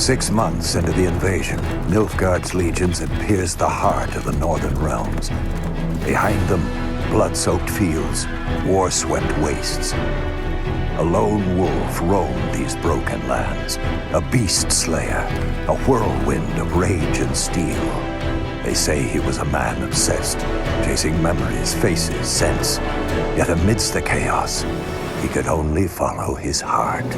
6 months into the invasion, Nilfgaard's legions had pierced the heart of the northern realms. Behind them, blood-soaked fields, war-swept wastes. A lone wolf roamed these broken lands, a beast slayer, a whirlwind of rage and steel. They say he was a man obsessed, chasing memories, faces, scents. Yet amidst the chaos, he could only follow his heart.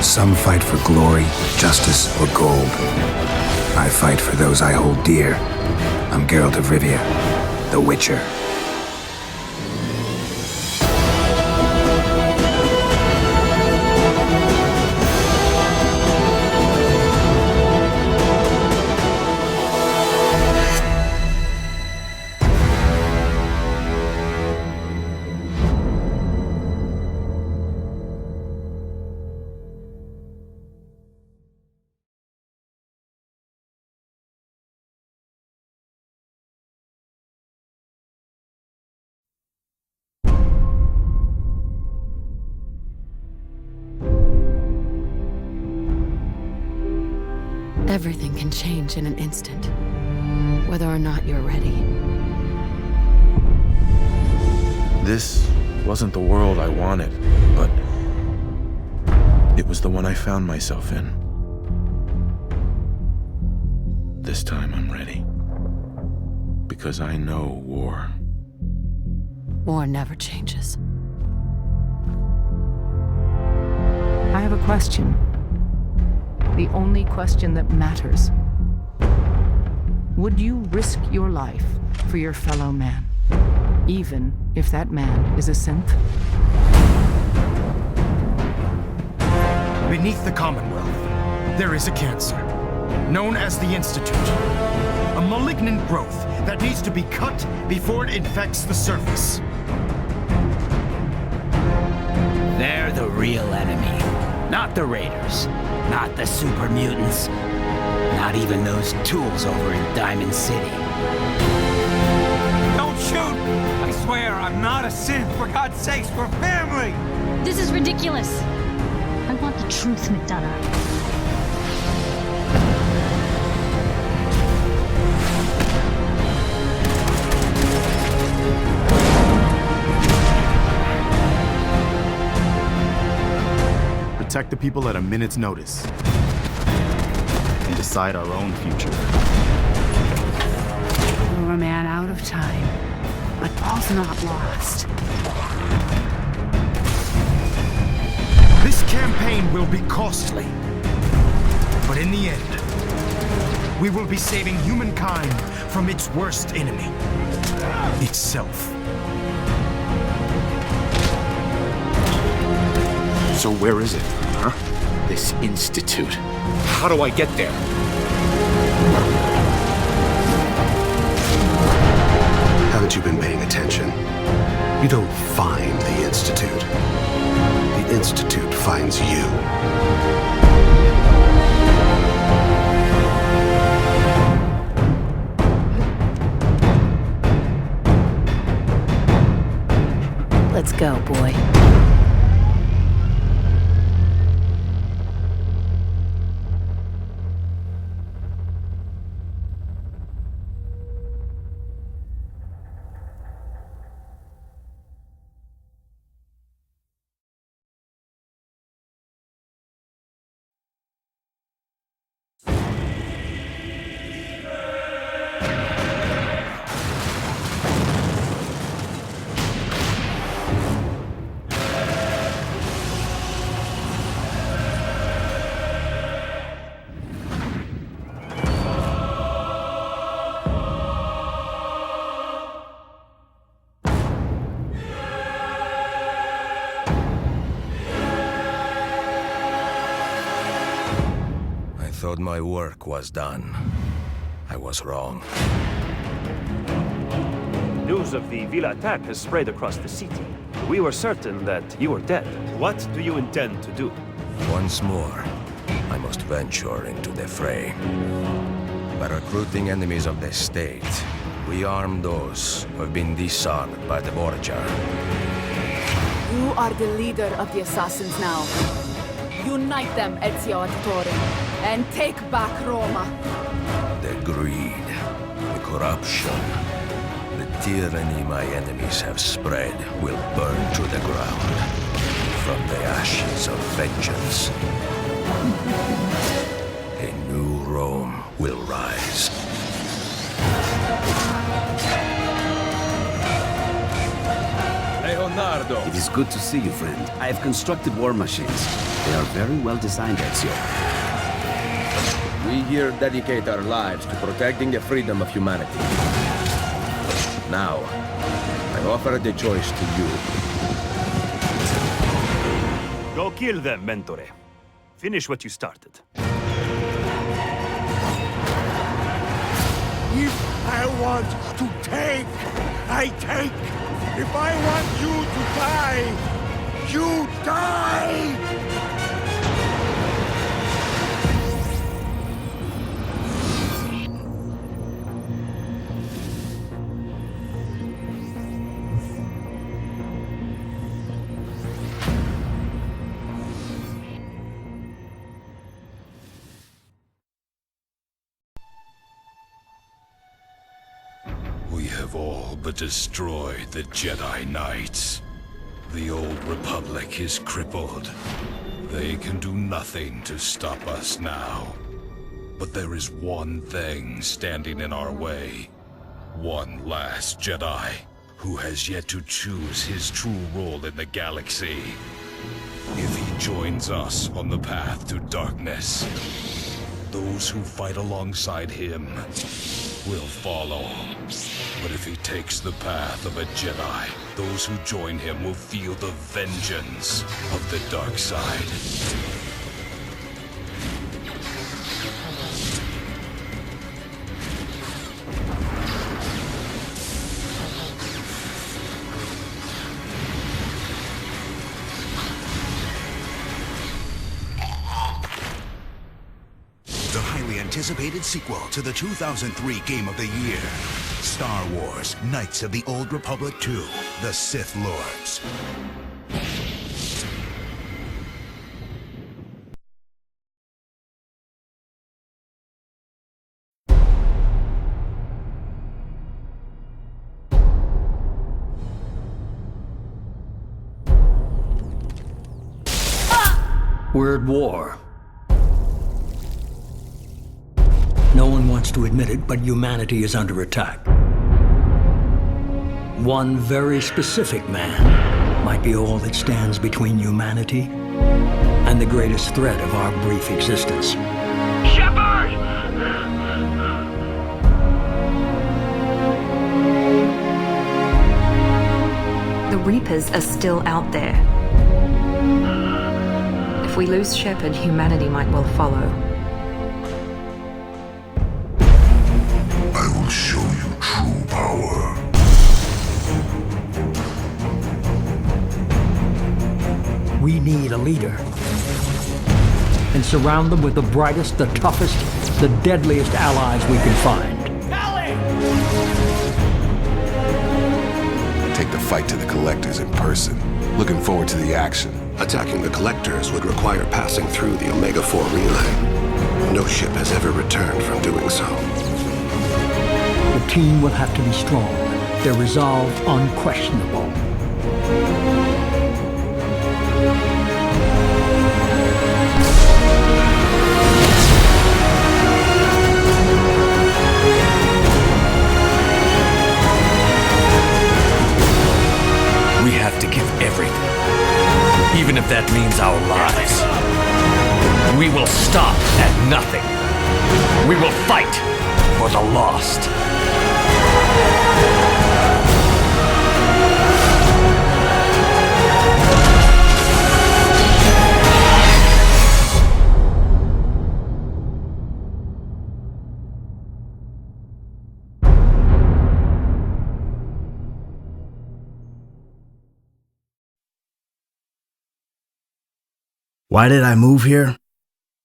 Some fight for glory, justice, or gold. I fight for those I hold dear. I'm Geralt of Rivia, the Witcher. Everything can change in an instant, whether or not you're ready. This wasn't the world I wanted, but it was the one I found myself in. This time I'm ready. Because I know war. War never changes. I have a question. The only question that matters. Would you risk your life for your fellow man, even if that man is a synth? Beneath the Commonwealth, there is a cancer, known as the Institute. A malignant growth that needs to be cut before it infects the surface. They're the real enemy, not the Raiders. Not the super mutants. Not even those tools over in Diamond City. Don't shoot! I swear, I'm not a synth. For God's sakes, we're family! This is ridiculous. I want the truth, McDonough. Protect the people at a minute's notice. And decide our own future. You're a man out of time, but all's not lost. This campaign will be costly. But in the end, we will be saving humankind from its worst enemy. Itself. So where is it, huh? This institute. How do I get there? Haven't you been paying attention? You don't find the institute. The institute finds you. Let's go, boy. thought my work was done. I was wrong. News of the Villa attack has spread across the city. We were certain that you were dead. What do you intend to do? Once more, I must venture into the fray. By recruiting enemies of the state, we arm those who have been disarmed by the Borgia. You are the leader of the assassins now. Unite them, Ezio Auditore, and take back Roma. The greed, the corruption, the tyranny my enemies have spread will burn to the ground from the ashes of vengeance. A new Rome will rise. Leonardo! It is good to see you, friend. I have constructed war machines. They are very well designed, Ezio. We here dedicate our lives to protecting the freedom of humanity. Now, I offer the choice to you. Go kill them, Mentore. Finish what you started. If I want to take, I take. If I want you to die, you die! We have all but destroyed the Jedi Knights. The old Republic is crippled. They can do nothing to stop us now. But there is one thing standing in our way. One last Jedi who has yet to choose his true role in the galaxy. If he joins us on the path to darkness, those who fight alongside him will follow. But if he takes the path of a Jedi, those who join him will feel the vengeance of the dark side. The highly anticipated sequel to the 2003 Game of the Year. Star Wars: Knights of the Old Republic 2, The Sith Lords. We're at war. No one wants to admit it, but humanity is under attack. One very specific man might be all that stands between humanity and the greatest threat of our brief existence. Shepard! The Reapers are still out there. If we lose Shepard, humanity might well follow. I will show you true power. We need a leader. And surround them with the brightest, the toughest, the deadliest allies we can find. Take the fight to the Collectors in person. Looking forward to the action. Attacking the Collectors would require passing through the Omega-4 relay. No ship has ever returned from doing so. The team will have to be strong. Their resolve unquestionable. We have to give everything, even if that means our lives. We will stop at nothing. We will fight for the lost. Why did I move here?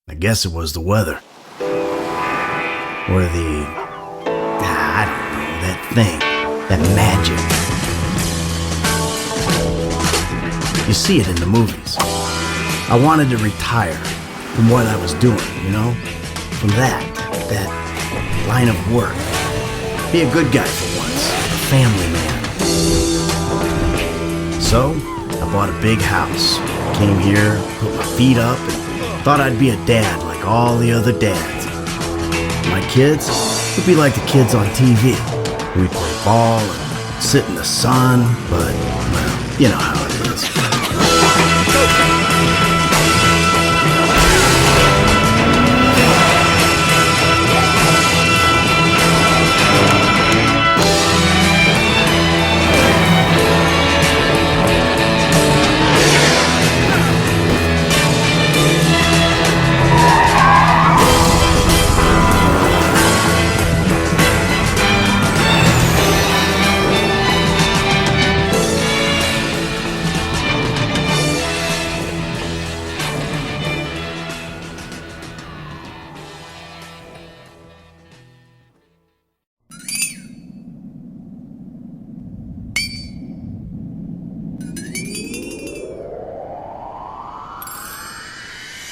I guess it was the weather. Or the... I don't know, that thing. That magic. You see it in the movies. I wanted to retire from what I was doing, you know? From that line of work. Be a good guy for once. A family man. So, I bought a big house. Came here, put my feet up, and thought I'd be a dad like all the other dads. My kids would be like the kids on TV. We'd play ball and sit in the sun, but, well, you know how it is.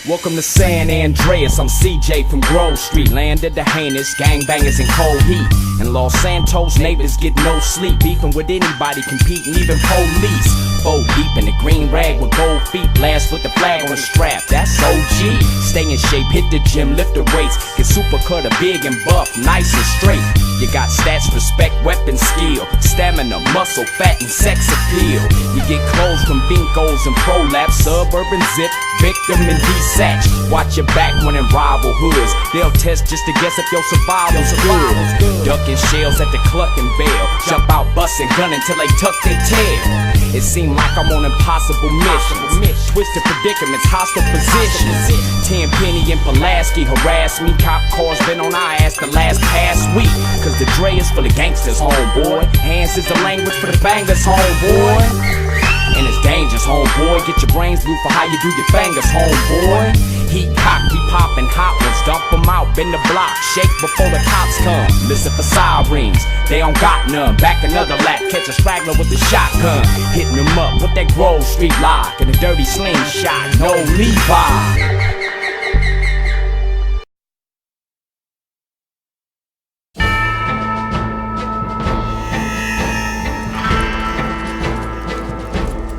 Welcome to San Andreas, I'm CJ from Grove Street. Land of the heinous, gangbangers in cold heat. In Los Santos, neighbors get no sleep. Beefing with anybody, competing, even police. Fold deep in the green rag with gold feet. Blast with the flag on the strap, that's OG. Stay in shape, hit the gym, lift the weights. Get super cutter, big and buff, nice and straight. You got stats, respect, weapon, skill. Stamina, muscle, fat, and sex appeal. You get clothes from Binkos and Prolapse. Suburban zip, victim and desatch. Watch your back when in rival hoods. They'll test just to guess if your survival's good. Ducking shells at the clucking bell. Jump out, busting, gunning till they tuck their tail. It seemed like I'm on impossible missions. Twisted predicaments, hostile positions. Tenpenny and Pulaski harass me. Cop cars been on our ass the past week. Cause the Dre is full of gangsters, homeboy. Hands is the language for the bangers, homeboy. And it's dangerous, homeboy. Get your brains blue for how you do your fingers, homeboy. Heat cock, we poppin' hot ones. Dump them out, bend the block. Shake before the cops come. Listen for sirens, they don't got none. Back another lap, catch a straggler with the shotgun. Hitting them up with that Grove Street lock. And a dirty slingshot, no Levi.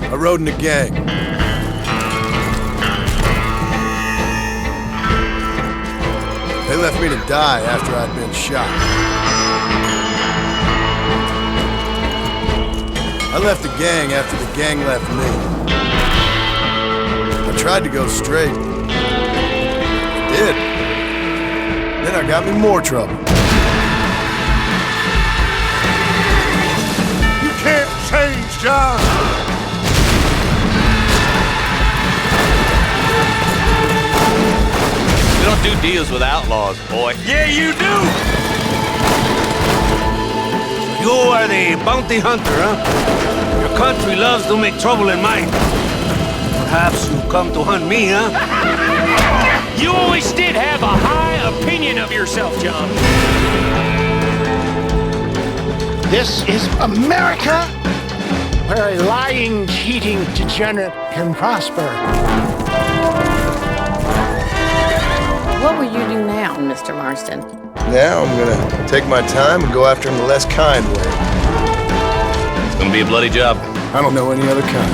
I rode in a gang. They left me to die after I'd been shot. I left the gang after the gang left me. I tried to go straight. I did. Then I got me more trouble. You can't change, John! We don't do deals with outlaws, boy. Yeah, you do! You are the bounty hunter, huh? Your country loves to make trouble in mine. Perhaps you come to hunt me, huh? You always did have a high opinion of yourself, John. This is America, where a lying, cheating degenerate can prosper. What will you do now, Mr. Marston? Now I'm gonna take my time and go after him the less kind way. It's gonna be a bloody job. I don't know any other kind.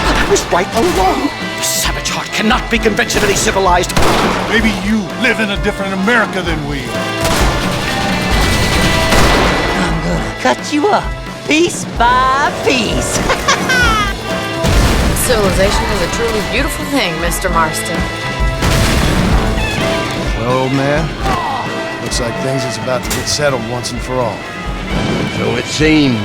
I was right all along. Your savage heart cannot be conventionally civilized. Maybe you live in a different America than we. I'm gonna cut you up, piece by piece. Civilization is a truly beautiful thing, Mr. Marston. Well, old man, looks like things is about to get settled once and for all. So it seems.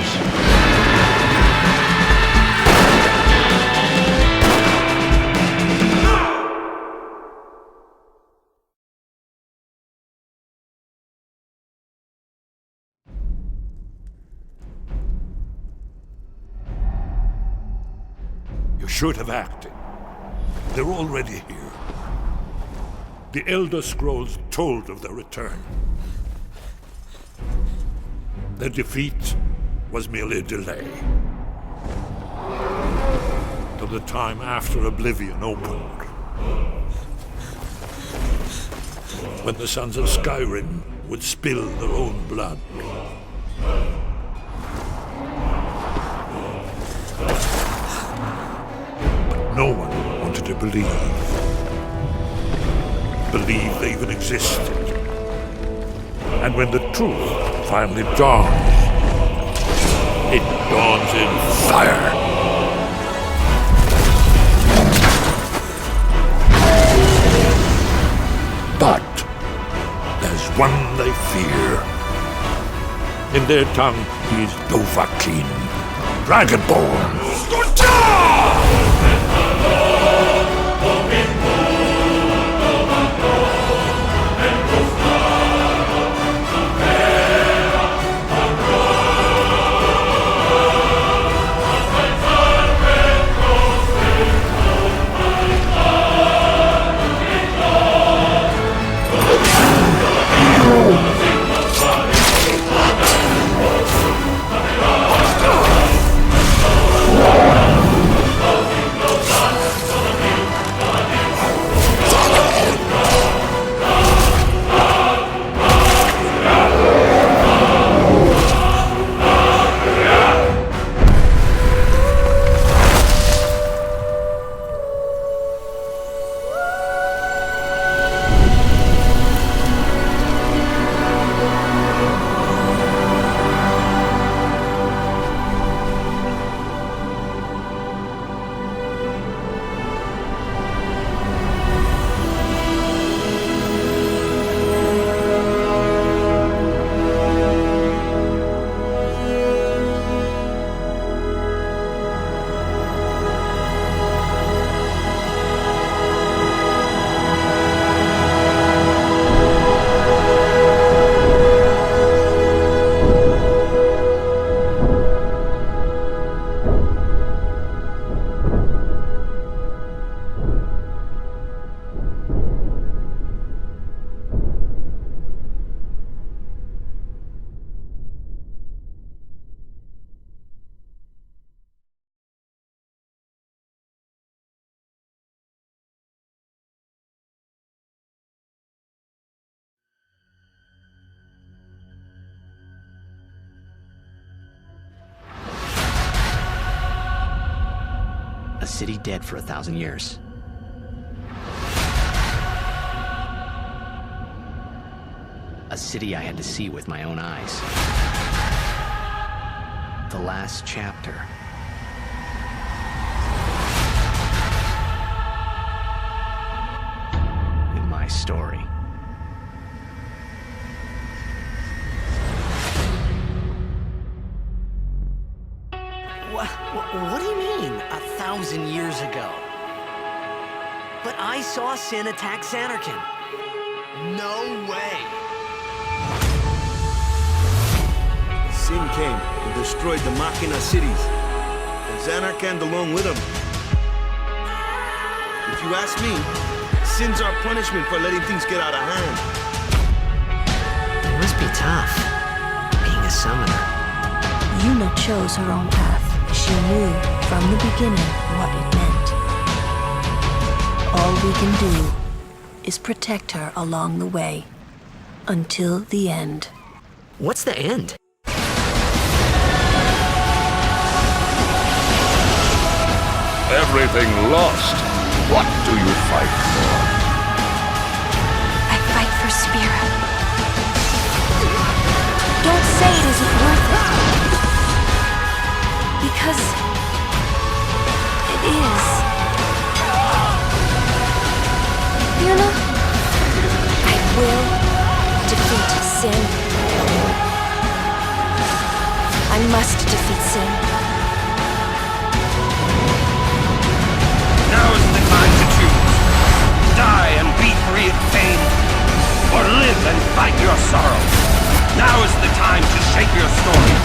You should have acted. They're already here. The Elder Scrolls told of their return. Their defeat was merely a delay. Till the time after Oblivion opened. When the Sons of Skyrim would spill their own blood. But no one wanted to believe they even existed. And when the truth finally dawns, it dawns in fire. But there's one they fear. In their tongue, he's Dovahkiin, Dragonborn. A city dead for 1,000 years. A city I had to see with my own eyes. The last chapter. In my story. What do you mean, 1,000 years ago? But I saw Sin attack Zanarkand. No way! Sin came and destroyed the Machina cities, and Zanarkand along with him. If you ask me, Sin's our punishment for letting things get out of hand. It must be tough, being a summoner. Yuna chose her own path. She knew from the beginning what it meant. All we can do is protect her along the way. Until the end. What's the end? Everything lost. What do you fight for? I fight for Spira. Don't say it isn't worth it. Because it is. Yuna, I will defeat Sin. I must defeat Sin. Now is the time to choose. Die and be free of pain, or live and fight your sorrow. Now is the time to shape your story.